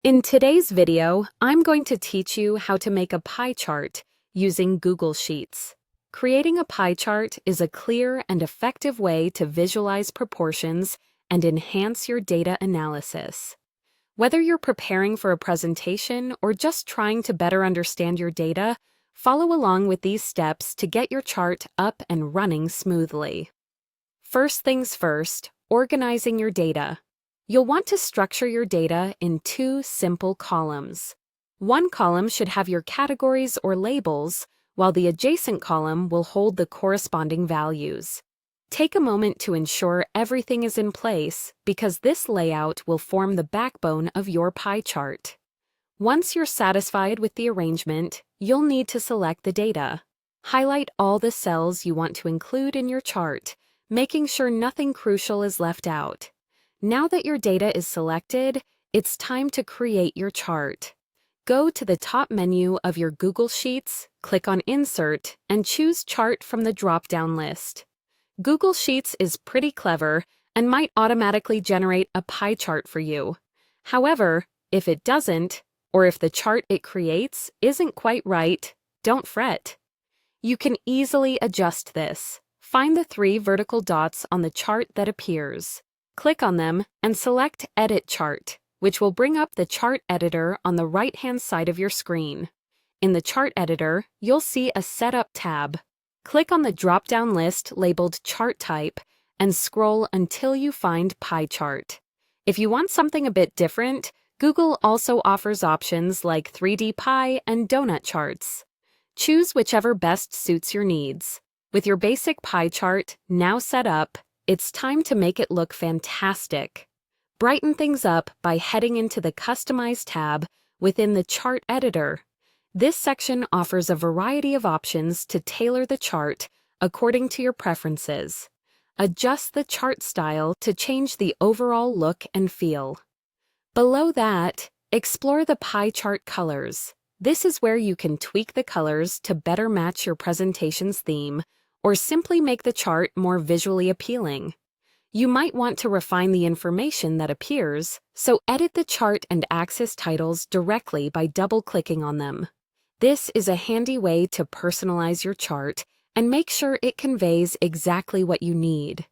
In today's video, I'm going to teach you how to make a pie chart using Google Sheets. Creating a pie chart is a clear and effective way to visualize proportions and enhance your data analysis. Whether you're preparing for a presentation or just trying to better understand your data, follow along with these steps to get your chart up and running smoothly. First things first, organizing your data. You'll want to structure your data in two simple columns. One column should have your categories or labels, while the adjacent column will hold the corresponding values. Take a moment to ensure everything is in place because this layout will form the backbone of your pie chart. Once you're satisfied with the arrangement, you'll need to select the data. Highlight all the cells you want to include in your chart, making sure nothing crucial is left out. Now that your data is selected, it's time to create your chart. Go to the top menu of your Google Sheets, click on Insert, and choose Chart from the drop-down list. Google Sheets is pretty clever and might automatically generate a pie chart for you. However, if it doesn't, or if the chart it creates isn't quite right, don't fret. You can easily adjust this. Find the three vertical dots on the chart that appears. Click on them and select Edit Chart, which will bring up the chart editor on the right-hand side of your screen. In the chart editor, you'll see a Setup tab. Click on the drop-down list labeled Chart Type and scroll until you find Pie Chart. If you want something a bit different, Google also offers options like 3D pie and donut charts. Choose whichever best suits your needs. With your basic pie chart now set up, it's time to make it look fantastic. Brighten things up by heading into the Customize tab within the Chart Editor. This section offers a variety of options to tailor the chart according to your preferences. Adjust the chart style to change the overall look and feel. Below that, explore the pie chart colors. This is where you can tweak the colors to better match your presentation's theme, or simply make the chart more visually appealing. You might want to refine the information that appears, so edit the chart and axis titles directly by double-clicking on them. This is a handy way to personalize your chart and make sure it conveys exactly what you need.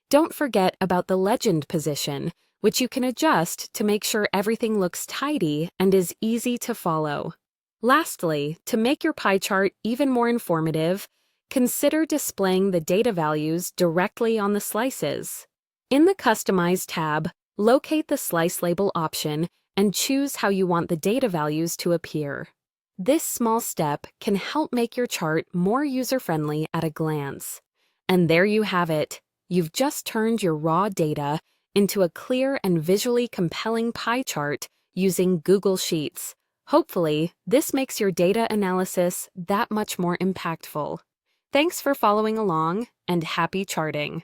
Don't forget about the legend position, which you can adjust to make sure everything looks tidy and is easy to follow. Lastly, to make your pie chart even more informative, consider displaying the data values directly on the slices. In the Customize tab, locate the Slice Label option and choose how you want the data values to appear. This small step can help make your chart more user-friendly at a glance. And there you have it. You've just turned your raw data into a clear and visually compelling pie chart using Google Sheets. Hopefully, this makes your data analysis that much more impactful. Thanks for following along, and happy charting!